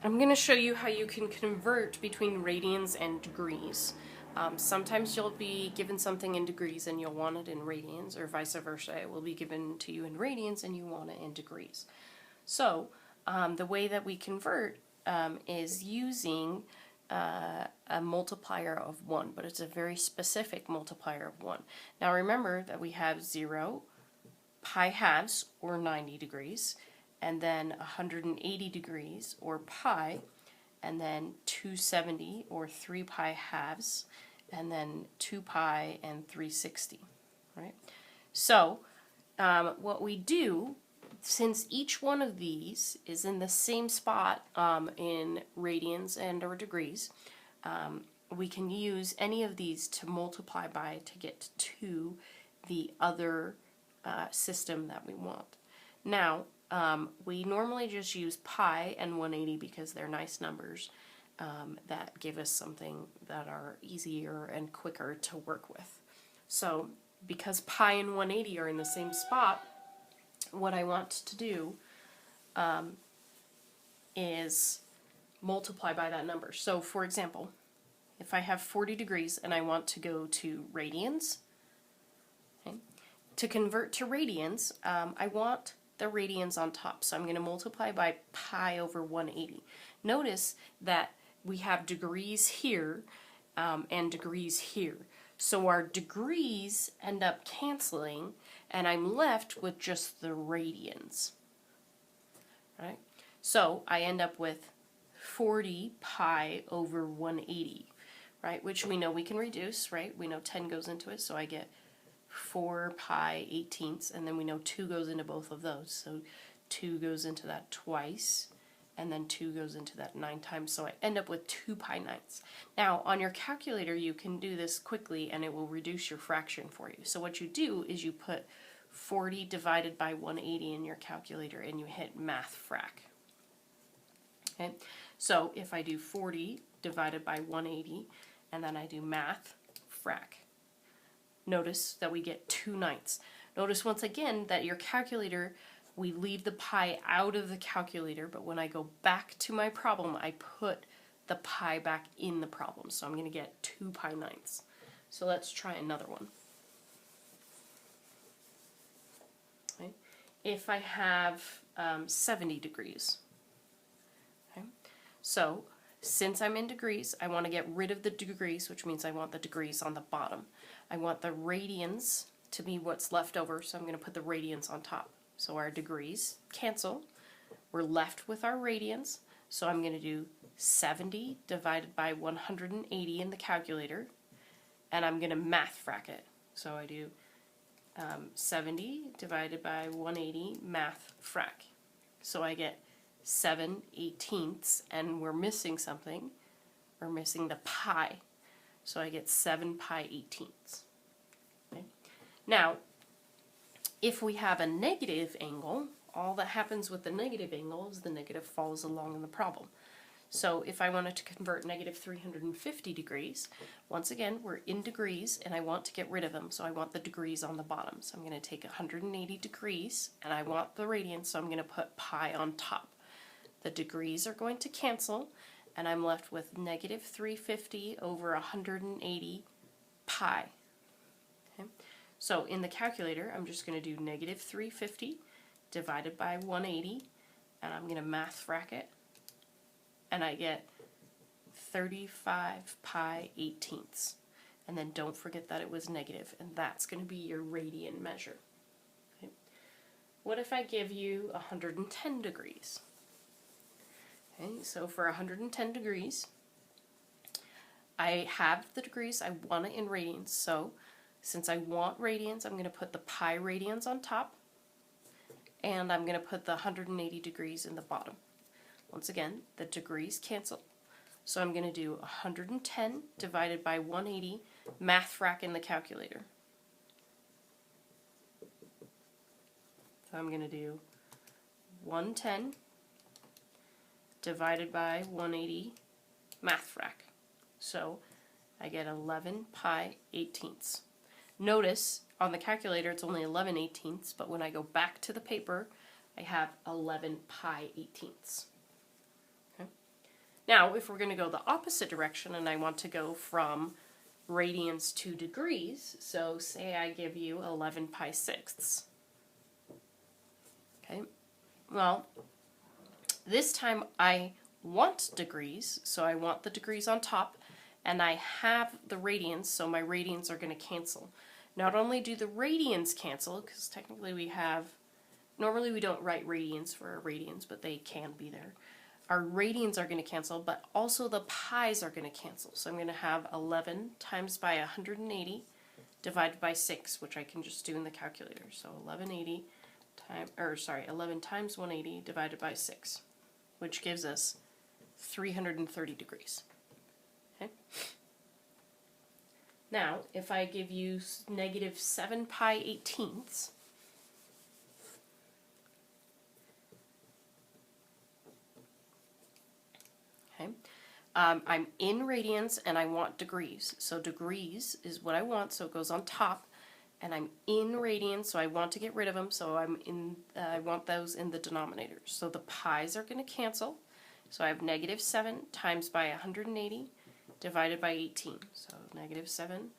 I'm going to show you how you can convert between radians and degrees. Sometimes you'll be given something in degrees and you'll want it in radians, or vice versa. It will be given to you in radians and you want it in degrees. So the way that we convert is using a multiplier of 1, but it's a very specific multiplier of 1. Now remember that we have 0, pi halves, or 90 degrees, and then 180 degrees, or pi, and then 270, or 3 pi halves, and then 2 pi and 360, right? So what we do, since each one of these is in the same spot in radians and or degrees, we can use any of these to multiply by to get to the other system that we want. Now, we normally just use pi and 180 because they're nice numbers that give us something that are easier and quicker to work with. So because pi and 180 are in the same spot, what I want to do is multiply by that number. So for example, if I have 40 degrees and I want to go to radians, okay, to convert to radians, I want the radians on top. So I'm going to multiply by pi over 180. Notice that we have degrees here and degrees here. So our degrees end up canceling and I'm left with just the radians. Right? So I end up with 40 pi over 180, right? Which we know we can reduce, right? We know 10 goes into it, so I get 4 pi 18ths, and then we know 2 goes into both of those. So 2 goes into that twice, and then 2 goes into that 9 times, so I end up with 2 pi 9ths. Now, on your calculator, you can do this quickly, and it will reduce your fraction for you. So what you do is you put 40 divided by 180 in your calculator, and you hit math frac. Okay? So if I do 40 divided by 180, and then I do math frac, notice that we get 2 ninths. Notice once again that your calculator, we leave the pi out of the calculator, but when I go back to my problem, I put the pi back in the problem. So I'm going to get 2 pi ninths. So let's try another one. Okay. If I have 70 degrees, okay. So since I'm in degrees, I want to get rid of the degrees, which means I want the degrees on the bottom. I want the radians to be what's left over, so I'm going to put the radians on top. So our degrees cancel. We're left with our radians, so I'm going to do 70 divided by 180 in the calculator, and I'm going to math frac it. So I do 70 divided by 180 math frac. So I get 7/18ths, and we're missing something. We're missing the pi. So I get 7 pi 18ths. Okay. Now, if we have a negative angle, all that happens with the negative angle is the negative follows along in the problem. So if I wanted to convert negative 350 degrees, once again, we're in degrees, and I want to get rid of them, so I want the degrees on the bottom. So I'm going to take 180 degrees, and I want the radians, so I'm going to put pi on top. The degrees are going to cancel, and I'm left with negative 350 over 180 pi. Okay? So in the calculator, I'm just going to do negative 350 divided by 180, and I'm going to math frac it, and I get 35 pi 18ths. And then don't forget that it was negative, and that's going to be your radian measure. Okay? What if I give you 110 degrees? Okay, so for 110 degrees, I have the degrees, I want it in radians, so since I want radians, I'm going to put the pi radians on top, and I'm going to put the 180 degrees in the bottom. Once again, the degrees cancel, so I'm going to do 110 divided by 180, math frac in the calculator. So I'm going to do 110 divided by 180 math frac. So I get 11 pi 18ths. Notice on the calculator it's only 11/18ths, but when I go back to the paper, I have 11 pi 18ths. Okay? Now, if we're going to go the opposite direction and I want to go from radians to degrees, so say I give you 11 pi sixths. Okay, well, this time I want degrees, so I want the degrees on top, and I have the radians, so my radians are going to cancel. Not only do the radians cancel, because technically we have, normally we don't write radians for our radians, but they can be there. Our radians are going to cancel, but also the pi's are going to cancel. So I'm going to have 11 times by 180 divided by 6, which I can just do in the calculator. So 11 times 180 divided by 6, which gives us 330 degrees. Okay. Now, if I give you negative 7 pi 18ths, okay, I'm in radians and I want degrees. So degrees is what I want, so it goes on top. And I'm in radians, so I want to get rid of them, so I want those in the denominator. So the pi's are going to cancel. So I have negative 7 times by 180 divided by 18. So negative 7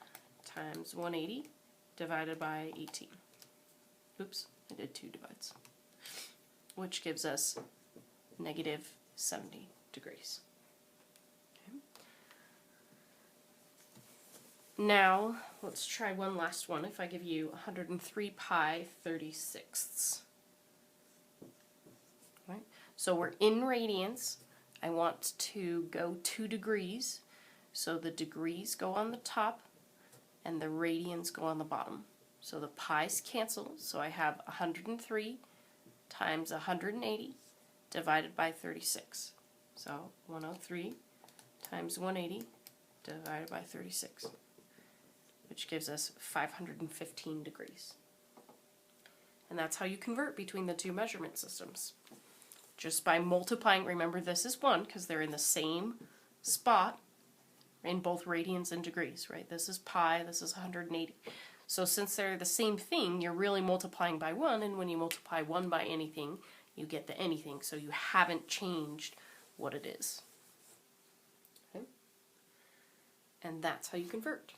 times 180 divided by 18. Oops, I did 2 divides. Which gives us negative 70 degrees. Okay. Now, let's try one last one. If I give you 103 pi 36ths. Right? So we're in radians. I want to go 2 degrees. So the degrees go on the top and the radians go on the bottom. So the pi's cancel. So I have 103 times 180 divided by 36. So 103 times 180 divided by 36, which gives us 515 degrees. And that's how you convert between the two measurement systems. Just by multiplying, remember this is 1 because they're in the same spot in both radians and degrees, right? This is pi, this is 180. So since they're the same thing, you're really multiplying by 1, and when you multiply 1 by anything, you get the anything, so you haven't changed what it is. Okay? And that's how you convert.